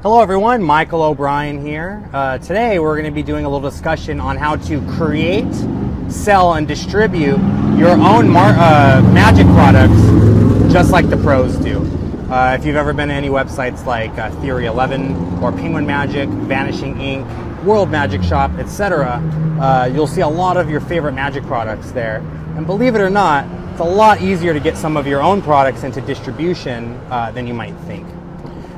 Hello everyone, Michael O'Brien here. Today we're going to be doing a little discussion on how to create, sell, and distribute your own magic products just like the pros do. If you've ever been to any websites like Theory 11 or OBrienMagic, Vanishing Ink, World Magic Shop, etc., you'll see a lot of your favorite magic products there. And believe it or not, it's a lot easier to get some of your own products into distribution than you might think.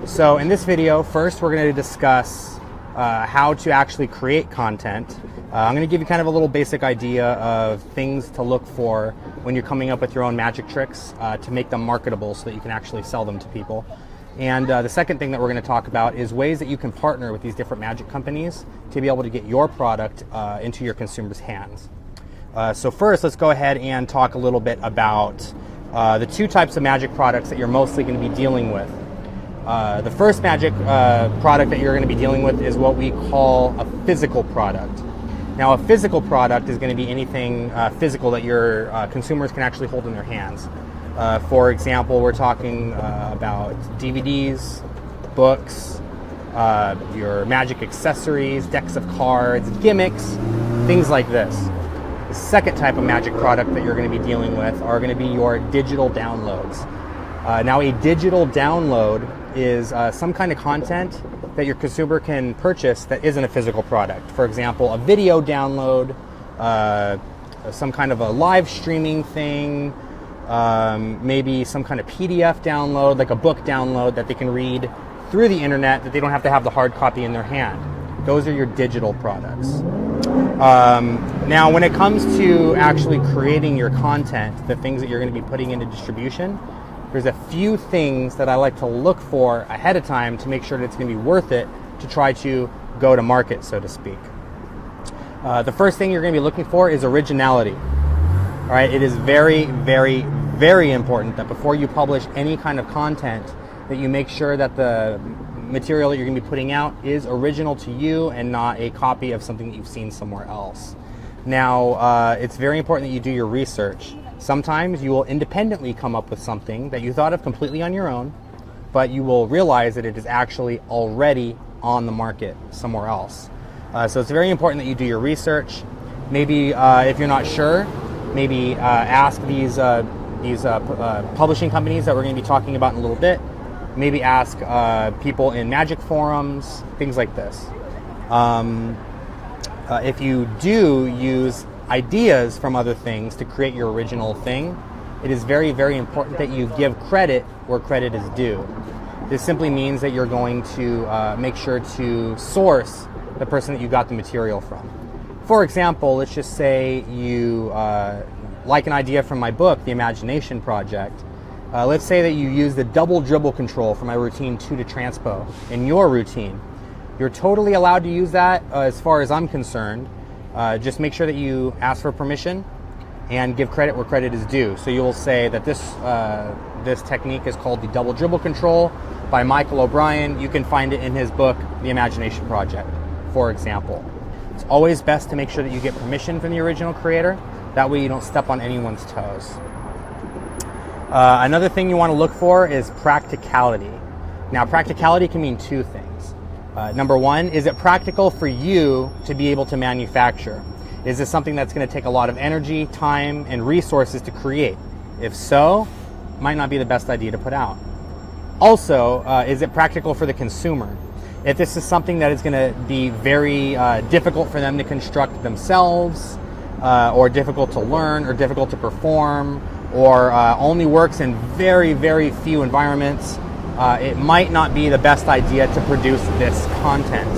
So in this video, first we're going to discuss how to actually create content. I'm going to give you kind of a little basic idea of things to look for when you're coming up with your own magic tricks to make them marketable so that you can actually sell them to people. And the second thing that we're going to talk about is ways that you can partner with these different magic companies to be able to get your product into your consumers' hands. So first, let's go ahead and talk a little bit about the two types of magic products that you're mostly going to be dealing with. The first magic product that you're going to be dealing with is what we call a physical product. Now, a physical product is going to be anything physical that your consumers can actually hold in their hands. For example, we're talking about DVDs, books, your magic accessories, decks of cards, gimmicks, things like this. The second type of magic product that you're going to be dealing with are going to be your digital downloads. Now, a digital download is some kind of content that your consumer can purchase that isn't a physical product. For example, a video download, some kind of a live streaming thing, maybe some kind of PDF download, like a book download that they can read through the internet that they don't have to have the hard copy in their hand. Those are your digital products. Now, when it comes to actually creating your content, the things that you're going to be putting into distribution, there's a few things that I like to look for ahead of time to make sure that it's going to be worth it to try to go to market, so to speak. The first thing you're going to be looking for is originality. All right, it is very, very, very important that before you publish any kind of content that you make sure that the material that you're going to be putting out is original to you and not a copy of something that you've seen somewhere else. Now, it's very important that you do your research. Sometimes you will independently come up with something that you thought of completely on your own, but you will realize that it is actually already on the market somewhere else. So it's very important that you do your research. Maybe if you're not sure, maybe ask these publishing companies that we're going to be talking about in a little bit. Maybe ask people in magic forums, things like this. If you do use ideas from other things to create your original thing, it is very, very important that you give credit where credit is due. This simply means that you're going to make sure to source the person that you got the material from. For example, let's just say you like an idea from my book, The Imagination Project. Let's say that you use the double dribble control for my routine 2 to transpo in your routine. You're totally allowed to use that as far as I'm concerned. Just make sure that you ask for permission and give credit where credit is due. So you'll say that this technique is called the double dribble control by Michael O'Brien. You can find it in his book, The Imagination Project, for example. It's always best to make sure that you get permission from the original creator. That way you don't step on anyone's toes. Another thing you want to look for is practicality. Now, practicality can mean two things. Number one, is it practical for you to be able to manufacture? Is this something that's going to take a lot of energy, time, and resources to create? If so, it might not be the best idea to put out. Also, is it practical for the consumer? If this is something that is going to be very difficult for them to construct themselves, or difficult to learn, or difficult to perform, or only works in very, very few environments, it might not be the best idea to produce this content.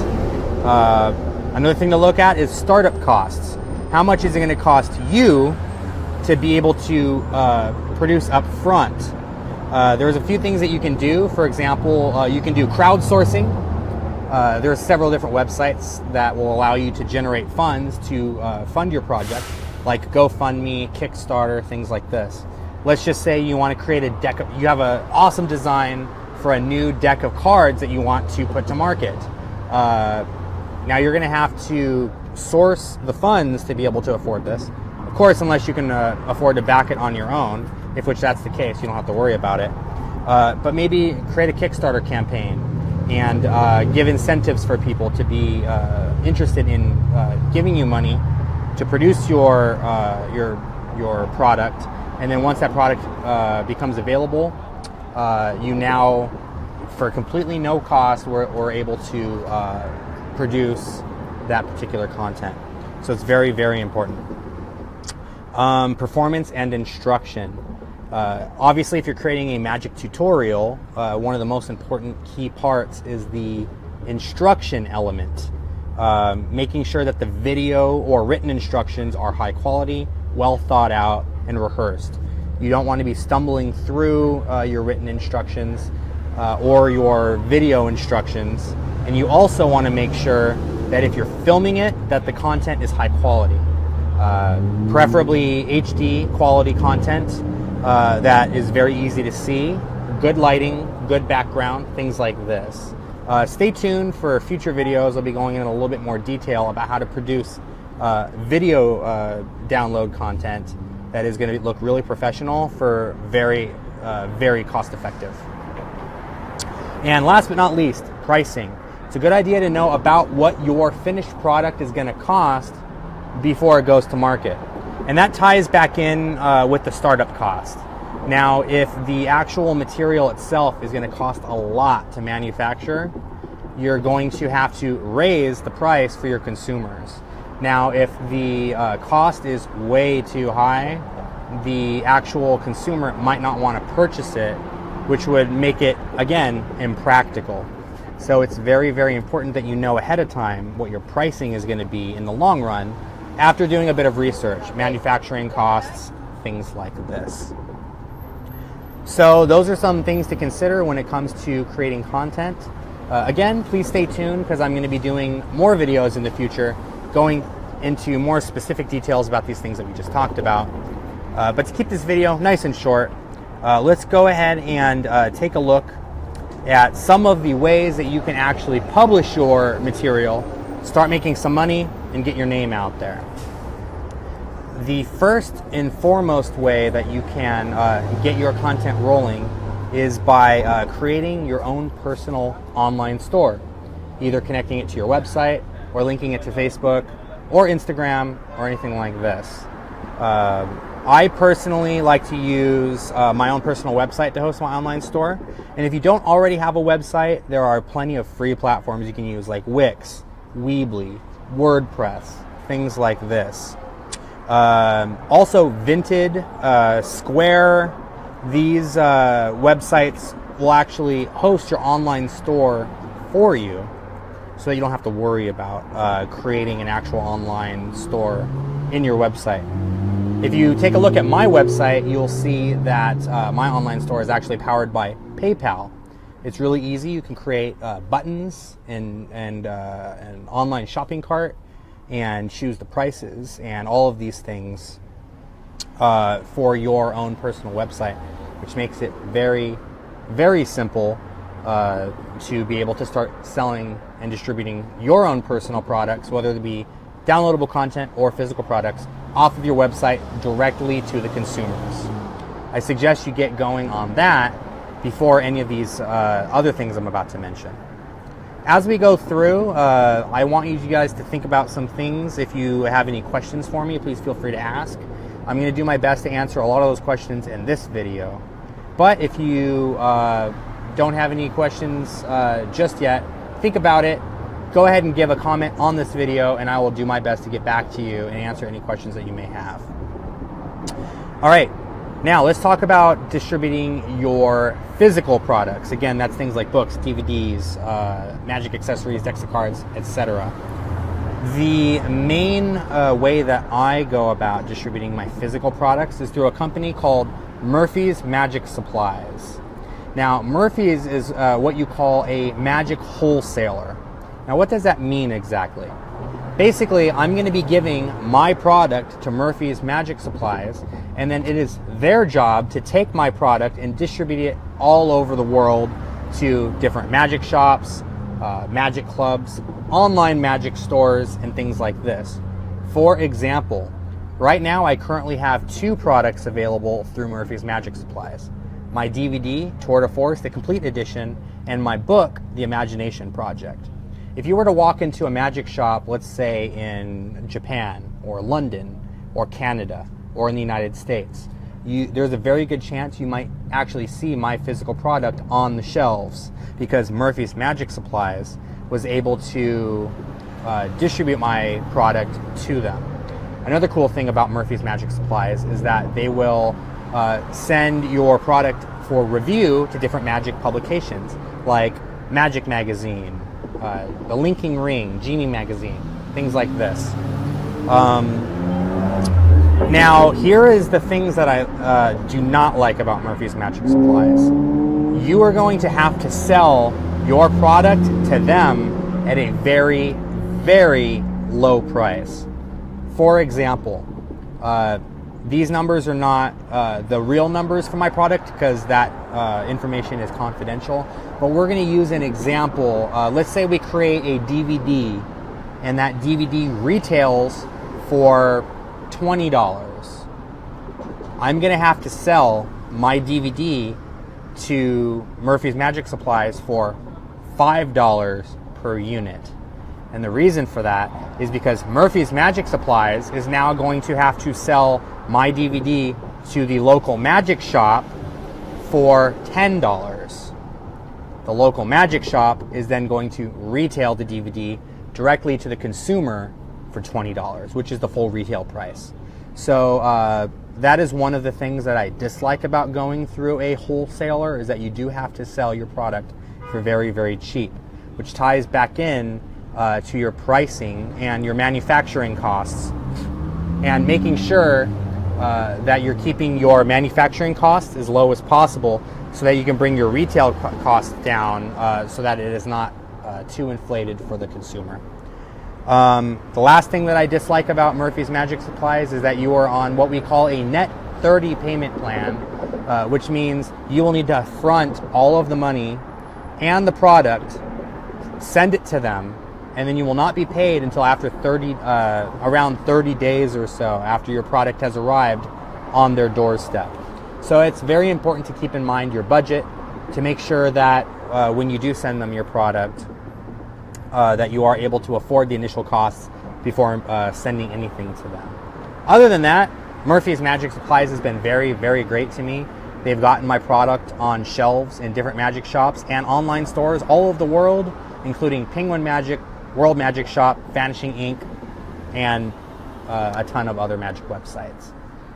Another thing to look at is startup costs. How much is it going to cost you to be able to produce up front? There's a few things that you can do. For example, you can do crowdsourcing. There are several different websites that will allow you to generate funds to fund your project, like GoFundMe, Kickstarter, things like this. Let's just say you want to create a deck of, you have an awesome design for a new deck of cards that you want to put to market. Now you're going to have to source the funds to be able to afford this. Of course, unless you can afford to back it on your own, if which that's the case, you don't have to worry about it. But maybe create a Kickstarter campaign. and give incentives for people to be interested in giving you money to produce your product. And then once that product becomes available, you now, for completely no cost, we're able to produce that particular content. So it's very, very important. Performance and instruction. Obviously, if you're creating a magic tutorial, one of the most important key parts is the instruction element. Making sure that the video or written instructions are high quality, well thought out, and rehearsed. You don't want to be stumbling through your written instructions or your video instructions. And you also want to make sure that if you're filming it, that the content is high quality. Preferably HD quality content that is very easy to see, good lighting, good background, things like this. Stay tuned for future videos. I'll be going into a little bit more detail about how to produce video download content that is going to look really professional for very, very cost effective. And last but not least, pricing. It's a good idea to know about what your finished product is going to cost before it goes to market. And that ties back in with the startup cost. Now, if the actual material itself is going to cost a lot to manufacture, you're going to have to raise the price for your consumers. Now, if the cost is way too high, the actual consumer might not want to purchase it, which would make it, again, impractical. So it's very, very important that you know ahead of time what your pricing is going to be in the long run after doing a bit of research, manufacturing costs, things like this. So those are some things to consider when it comes to creating content. Again, please stay tuned because I'm going to be doing more videos in the future going into more specific details about these things that we just talked about. But to keep this video nice and short, let's go ahead and take a look at some of the ways that you can actually publish your material, start making some money, and get your name out there. The first and foremost way that you can get your content rolling is by creating your own personal online store, either connecting it to your website or linking it to Facebook or Instagram or anything like this. I personally like to use my own personal website to host my online store. And if you don't already have a website, there are plenty of free platforms you can use like Wix, Weebly, WordPress, things like this. Also Vinted, Square, these websites will actually host your online store for you so that you don't have to worry about creating an actual online store in your website. If you take a look at my website, you'll see that my online store is actually powered by PayPal. It's really easy. You can create buttons and an online shopping cart and choose the prices and all of these things for your own personal website, which makes it very, very simple to be able to start selling and distributing your own personal products, whether it be downloadable content or physical products, off of your website directly to the consumers. I suggest you get going on that before any of these other things I'm about to mention. As we go through, I want you guys to think about some things. If you have any questions for me, please feel free to ask. I'm going to do my best to answer a lot of those questions in this video. But if you don't have any questions just yet, think about it. Go ahead and give a comment on this video, and I will do my best to get back to you and answer any questions that you may have. All right, now let's talk about distributing your physical products. Again, that's things like books, DVDs, magic accessories, decks of cards, etc. The main way that I go about distributing my physical products is through a company called Murphy's Magic Supplies. Now, Murphy's is what you call a magic wholesaler. Now, what does that mean exactly? Basically, I'm going to be giving my product to Murphy's Magic Supplies, and then it is their job to take my product and distribute it all over the world to different magic shops, magic clubs, online magic stores, and things like this. For example, right now I currently have 2 products available through Murphy's Magic Supplies. my DVD, Tour de Force, the Complete Edition, and my book, The Imagination Project. If you were to walk into a magic shop, let's say in Japan, or London, or Canada, or in the United States, there's a very good chance you might actually see my physical product on the shelves, because Murphy's Magic Supplies was able to distribute my product to them. Another cool thing about Murphy's Magic Supplies is that they will send your product for review to different magic publications, like Magic Magazine, The Linking Ring, Genie Magazine, things like this. Now, here is the things that I do not like about Murphy's Magic Supplies. You are going to have to sell your product to them at a very, very low price. For example, these numbers are not the real numbers for my product, because that information is confidential, but we're going to use an example. Let's say we create a DVD, and that DVD retails for $20. I'm going to have to sell my DVD to Murphy's Magic Supplies for $5 per unit. And the reason for that is because Murphy's Magic Supplies is now going to have to sell my DVD to the local magic shop for $10. The local magic shop is then going to retail the DVD directly to the consumer for $20, which is the full retail price. So that is one of the things that I dislike about going through a wholesaler, is that you do have to sell your product for very, very cheap, which ties back in to your pricing and your manufacturing costs, and making sure that you're keeping your manufacturing costs as low as possible so that you can bring your retail costs down so that it is not too inflated for the consumer. The last thing that I dislike about Murphy's Magic Supplies is that you are on what we call a net 30 payment plan, which means you will need to front all of the money and the product, send it to them, and then you will not be paid until after around 30 days or so after your product has arrived on their doorstep. So it's very important to keep in mind your budget, to make sure that when you do send them your product, that you are able to afford the initial costs before sending anything to them. Other than that, Murphy's Magic Supplies has been very, very great to me. They've gotten my product on shelves in different magic shops and online stores all over the world, including Penguin Magic, World Magic Shop, Vanishing Ink, and a ton of other magic websites.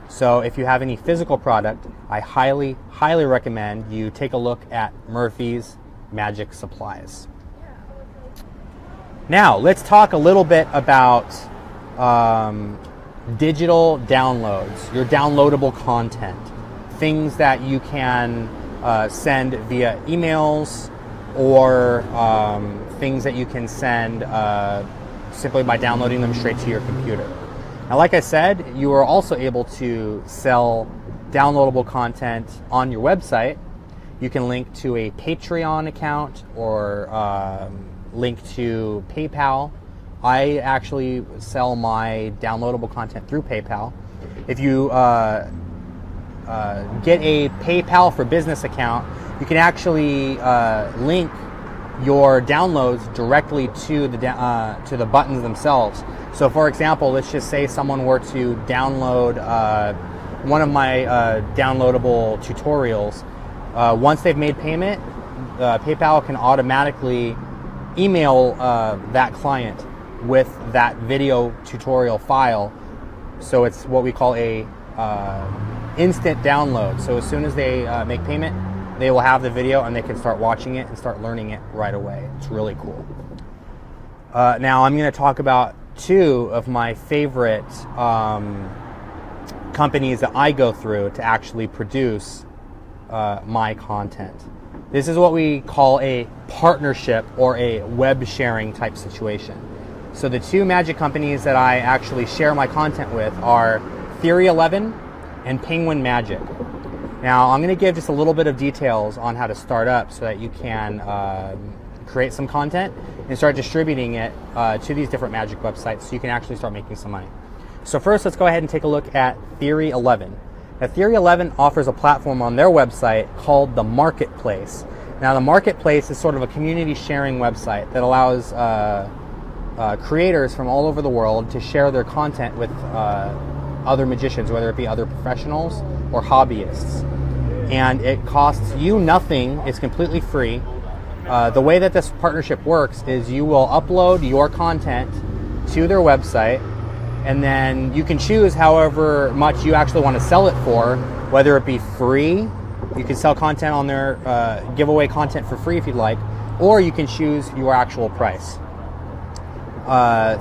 So if you have any physical product, I highly, highly recommend you take a look at Murphy's Magic Supplies. Now, let's talk a little bit about digital downloads, your downloadable content, things that you can send via emails, or things that you can send simply by downloading them straight to your computer. Now, like I said, you are also able to sell downloadable content on your website. You can link to a Patreon account or link to PayPal. I actually sell my downloadable content through PayPal. If you get a PayPal for Business account, you can actually link your downloads directly to the buttons themselves. So, for example, let's just say someone were to download one of my downloadable tutorials. Once they've made payment, PayPal can automatically email that client with that video tutorial file. So it's what we call a instant download. So as soon as they make payment, they will have the video and they can start watching it and start learning it right away. It's really cool. Now I'm going to talk about two of my favorite companies that I go through to actually produce my content. This is what we call a partnership or a web sharing type situation. So the two magic companies that I actually share my content with are Theory 11 and Penguin Magic. Now I'm going to give just a little bit of details on how to start up so that you can create some content and start distributing it to these different magic websites so you can actually start making some money. So first, let's go ahead and take a look at Theory 11. Now, Theory 11 offers a platform on their website called the Marketplace. Now, the Marketplace is sort of a community sharing website that allows creators from all over the world to share their content with other magicians, whether it be other professionals or hobbyists. And it costs you nothing. It's completely free. The way that this partnership works is you will upload your content to their website, and then you can choose however much you actually want to sell it for, whether it be free. You can sell content on their giveaway content for free if you'd like, or you can choose your actual price.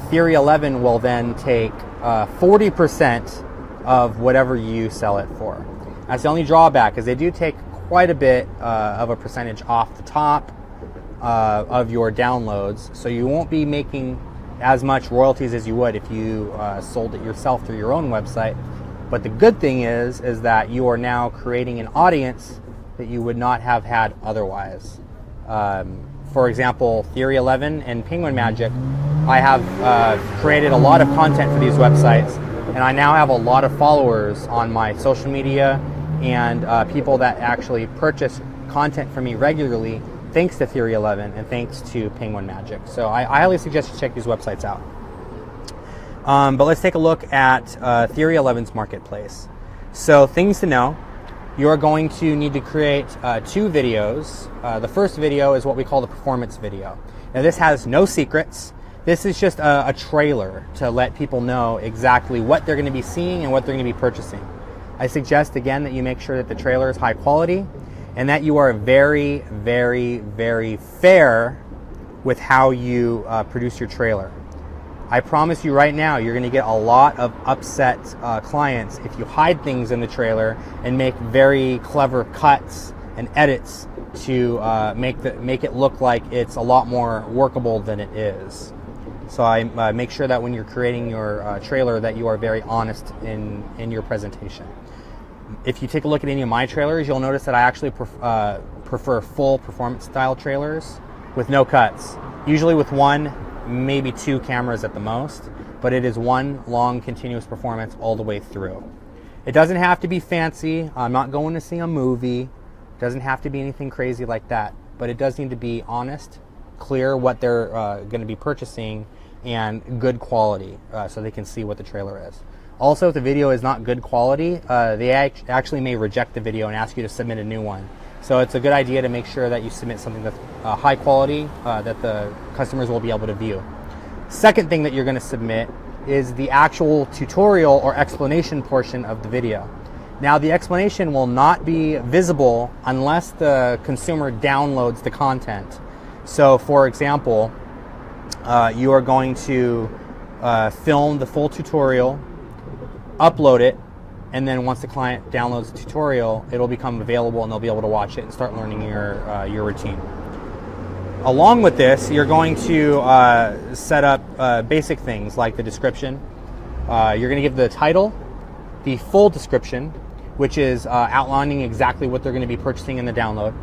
Theory 11 will then take 40% of whatever you sell it for. That's the only drawback, is they do take quite a bit of a percentage off the top of your downloads, so you won't be making as much royalties as you would if you sold it yourself through your own website. But the good thing is that you are now creating an audience that you would not have had otherwise. For example, Theory 11 and OBrienMagic, I have created a lot of content for these websites, and I now have a lot of followers on my social media and people that actually purchase content from me regularly thanks to Theory 11 and thanks to OBrienMagic. So I highly suggest you check these websites out. But let's take a look at Theory 11's Marketplace. So things to know: you are going to need to create 2 videos. The first video is what we call the performance video. Now, this has no secrets. This is just a trailer to let people know exactly what they're going to be seeing and what they're going to be purchasing. I suggest again that you make sure that the trailer is high quality and that you are very, very, very fair with how you produce your trailer. I promise you right now, you're going to get a lot of upset clients if you hide things in the trailer and make very clever cuts and edits to make it look like it's a lot more workable than it is. So I make sure that when you're creating your trailer that you are very honest in your presentation. If you take a look at any of my trailers, you'll notice that I actually prefer full performance style trailers with no cuts, usually with 1, maybe 2 cameras at the most, but it is one long continuous performance all the way through. It doesn't have to be fancy. I'm not going to see a movie. It doesn't have to be anything crazy like that, but it does need to be honest, clear what they're going to be purchasing, and good quality so they can see what the trailer is. Also, if the video is not good quality, they actually may reject the video and ask you to submit a new one. So it's a good idea to make sure that you submit something that's high quality that the customers will be able to view. Second thing that you're going to submit is the actual tutorial or explanation portion of the video. Now, the explanation will not be visible unless the consumer downloads the content. So, for example, you are going to film the full tutorial, upload it, and then once the client downloads the tutorial, it'll become available and they'll be able to watch it and start learning your routine. Along with this, you're going to set up basic things like the description. You're going to give the title, the full description, which is outlining exactly what they're going to be purchasing in the download.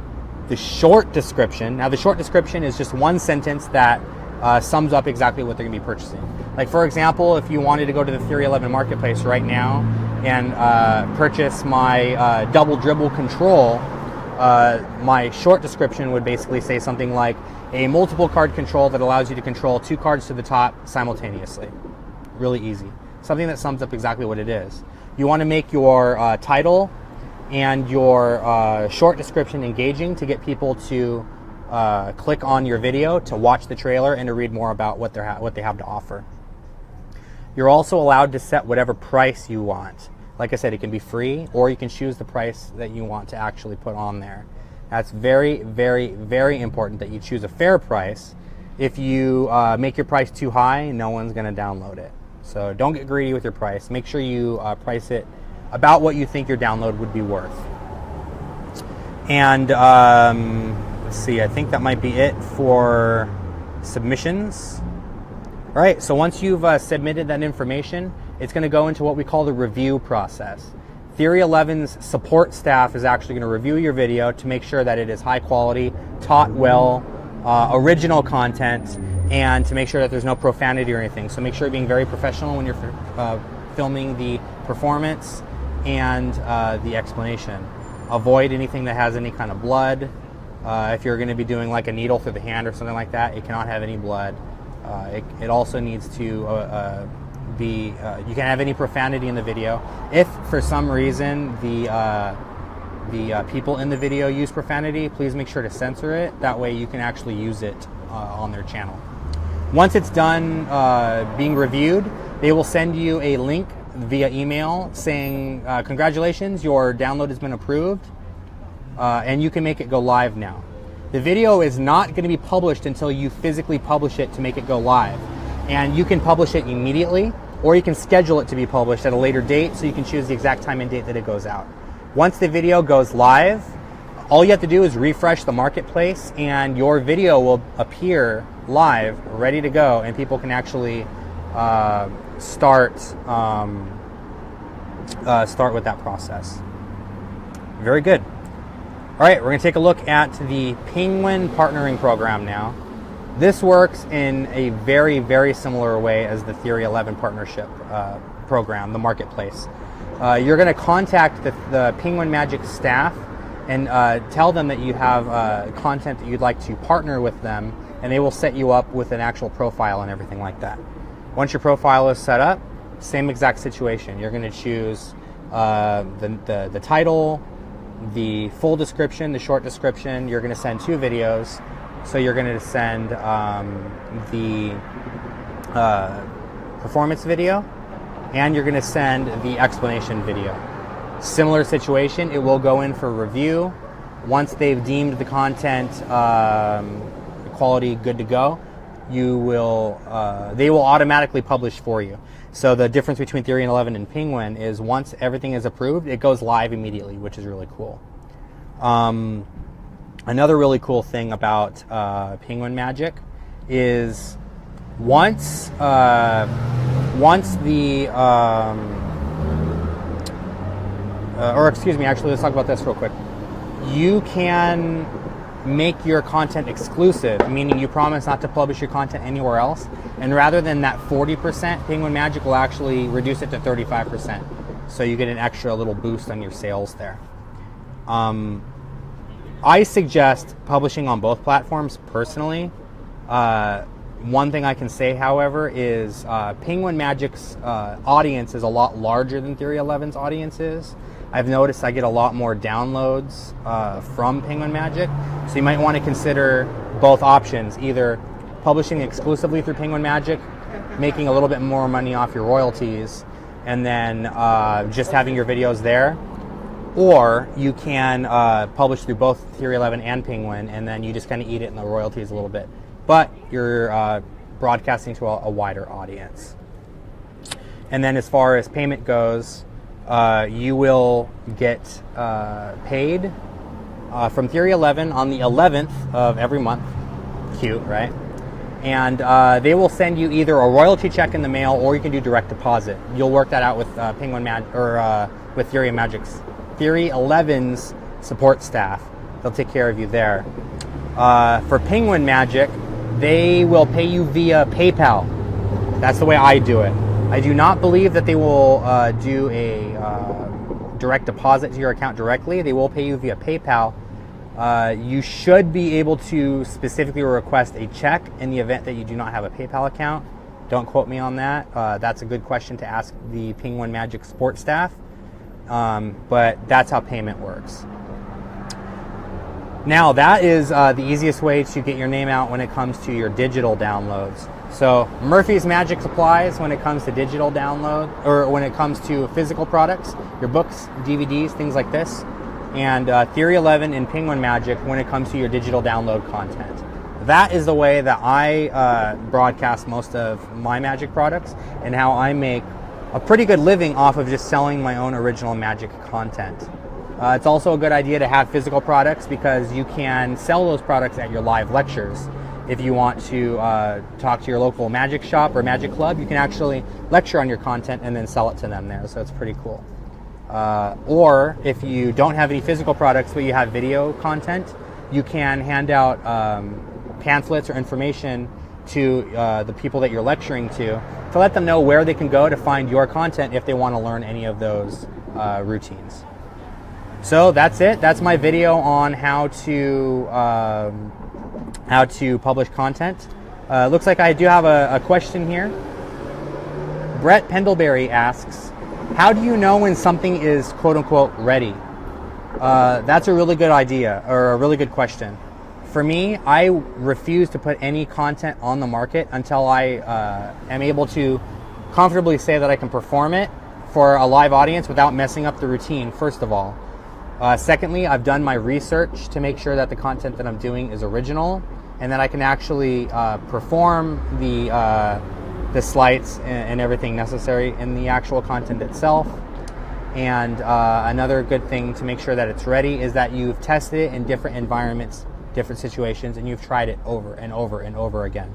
The short description. Now, the short description is just one sentence that sums up exactly what they're going to be purchasing. Like, for example, if you wanted to go to the Theory 11 Marketplace right now and purchase my double dribble control, my short description would basically say something like a multiple card control that allows you to control 2 cards to the top simultaneously. Really easy. Something that sums up exactly what it is. You want to make your title and your short description engaging to get people to click on your video, to watch the trailer, and to read more about what they have to offer. You're also allowed to set whatever price you want. Like I said, it can be free, or you can choose the price that you want to actually put on there. That's very, very, very important that you choose a fair price. If you make your price too high, no one's going to download it. So don't get greedy with your price. Make sure you price it about what you think your download would be worth. And let's see, I think that might be it for submissions. All right, so once you've submitted that information, it's going to go into what we call the review process. Theory 11's support staff is actually going to review your video to make sure that it is high quality, taught well, original content, and to make sure that there's no profanity or anything. So make sure you're being very professional when you're filming the performance, and the explanation. Avoid anything that has any kind of blood. If you're going to be doing like a needle through the hand or something like that, it cannot have any blood. It also needs to you can't have any profanity in the video. If for some reason the people in the video use profanity, please make sure to censor it. That way you can actually use it on their channel. Once it's done being reviewed, they will send you a link via email saying, congratulations, your download has been approved, and you can make it go live now. The video is not going to be published until you physically publish it to make it go live. And you can publish it immediately, or you can schedule it to be published at a later date, so you can choose the exact time and date that it goes out. Once the video goes live, all you have to do is refresh the marketplace, and your video will appear live, ready to go, and people can actually start with that process. Very good. All right, we're going to take a look at the Penguin Partnering Program now. This works in a very, very similar way as the Theory 11 Partnership Program, the marketplace. You're going to contact the OBrienMagic staff and tell them that you have content that you'd like to partner with them, and they will set you up with an actual profile and everything like that. Once your profile is set up, same exact situation. You're going to choose the title, the full description, the short description. You're going to send 2 videos. So you're going to send the performance video, and you're going to send the explanation video. Similar situation, it will go in for review. Once they've deemed the content quality good to go, they will automatically publish for you. So the difference between Theory 11 and Penguin is once everything is approved, it goes live immediately, which is really cool. Another really cool thing about OBrienMagic is once the actually, let's talk about this real quick. You can make your content exclusive, meaning you promise not to publish your content anywhere else, and rather than that 40%, OBrienMagic will actually reduce it to 35%, so you get an extra little boost on your sales there. I suggest publishing on both platforms personally. One thing I can say, however, is OBrienMagic's audience is a lot larger than Theory 11's audience is. I've noticed I get a lot more downloads from OBrienMagic, so you might want to consider both options, either publishing exclusively through OBrienMagic, making a little bit more money off your royalties, and then just having your videos there, or you can publish through both Theory 11 and Penguin, and then you just kind of eat it in the royalties a little bit, but you're broadcasting to a wider audience. And then as far as payment goes, you will get paid from Theory 11 on the 11th of every month. Cute, right? And they will send you either a royalty check in the mail, or you can do direct deposit. You'll work that out with with Theory 11's support staff. They'll take care of you there. For OBrienMagic, they will pay you via PayPal. That's the way I do it. I do not believe that they will do a direct deposit to your account directly. They will pay you via PayPal. You should be able to specifically request a check in the event that you do not have a PayPal account. Don't quote me on that. That's a good question to ask the OBrienMagic support staff. But that's how payment works. Now that is the easiest way to get your name out when it comes to your digital downloads. So Murphy's Magic applies when it comes to digital download, or when it comes to physical products, your books, DVDs, things like this. And Theory 11 and OBrienMagic when it comes to your digital download content. That is the way that I broadcast most of my magic products, and how I make a pretty good living off of just selling my own original magic content. It's also a good idea to have physical products, because you can sell those products at your live lectures. If you want to talk to your local magic shop or magic club, you can actually lecture on your content and then sell it to them there, so it's pretty cool. Or if you don't have any physical products but you have video content, you can hand out pamphlets or information to the people that you're lecturing to let them know where they can go to find your content if they want to learn any of those routines. So that's it. That's my video on how to publish content. Looks like I do have a question here. Brett Pendleberry asks, how do you know when something is quote unquote ready? That's a really good idea, or a really good question. For me, I refuse to put any content on the market until I am able to comfortably say that I can perform it for a live audience without messing up the routine, first of all. Secondly, I've done my research to make sure that the content that I'm doing is original and that I can actually perform the slides and everything necessary in the actual content itself. And another good thing to make sure that it's ready is that you've tested it in different environments, different situations, and you've tried it over and over and over again.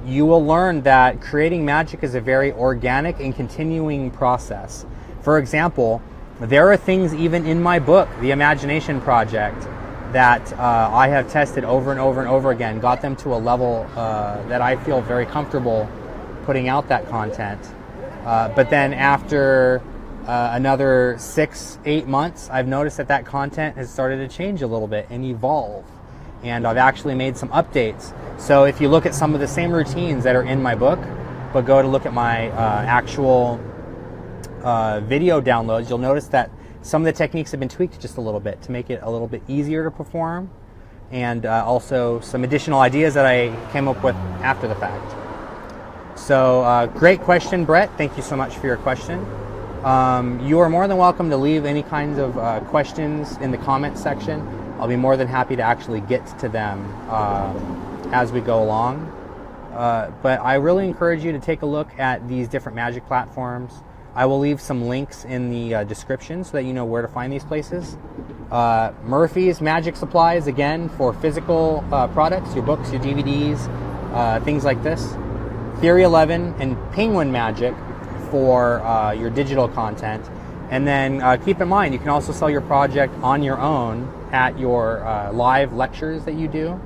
You will learn that creating magic is a very organic and continuing process. For example, there are things even in my book, The Imagination Project, that I have tested over and over and over again, got them to a level that I feel very comfortable putting out that content. But then after another 6-8 months, I've noticed that that content has started to change a little bit and evolve. And I've actually made some updates. So if you look at some of the same routines that are in my book, but go to look at my actual video downloads, you'll notice that some of the techniques have been tweaked just a little bit to make it a little bit easier to perform, and also some additional ideas that I came up with after the fact. So great question, Brett. Thank you so much for your question. You are more than welcome to leave any kinds of questions in the comments section. I'll be more than happy to actually get to them as we go along. But I really encourage you to take a look at these different magic platforms. I will leave some links in the description so that you know where to find these places. Murphy's Magic Supplies, again, for physical products, your books, your DVDs, things like this. Theory 11 and Penguin Magic for your digital content. And then keep in mind, you can also sell your project on your own at your live lectures that you do.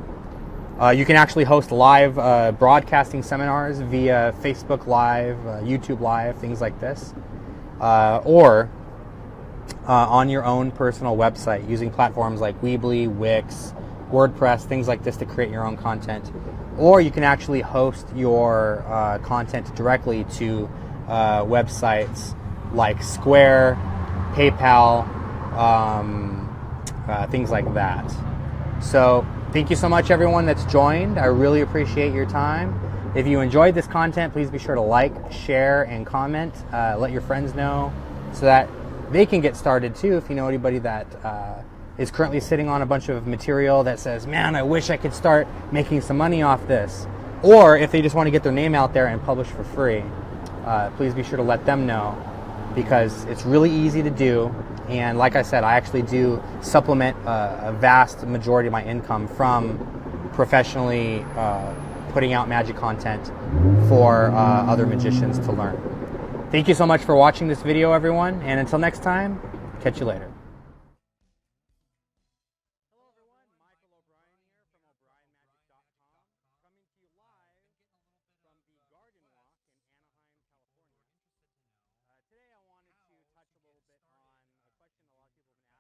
You can actually host live broadcasting seminars via Facebook Live, YouTube Live, things like this. Or on your own personal website using platforms like Weebly, Wix, WordPress, things like this to create your own content. Or you can actually host your content directly to websites like Square, PayPal, things like that. So thank you so much, everyone that's joined. I really appreciate your time. If you enjoyed this content, please be sure to like, share, and comment. Let your friends know so that they can get started too. If you know anybody that is currently sitting on a bunch of material that says, man, I wish I could start making some money off this. Or if they just want to get their name out there and publish for free, please be sure to let them know, because it's really easy to do. And like I said, I actually do supplement a vast majority of my income from professionally putting out magic content for other magicians to learn. Thank you so much for watching this video, everyone. And until next time, catch you later. Hello, everyone. Michael O'Brien here from OBrienMagic.com, coming to you live from the Garden Walk in Anaheim, California. Today I wanted to touch a little bit on a question a lot of people have been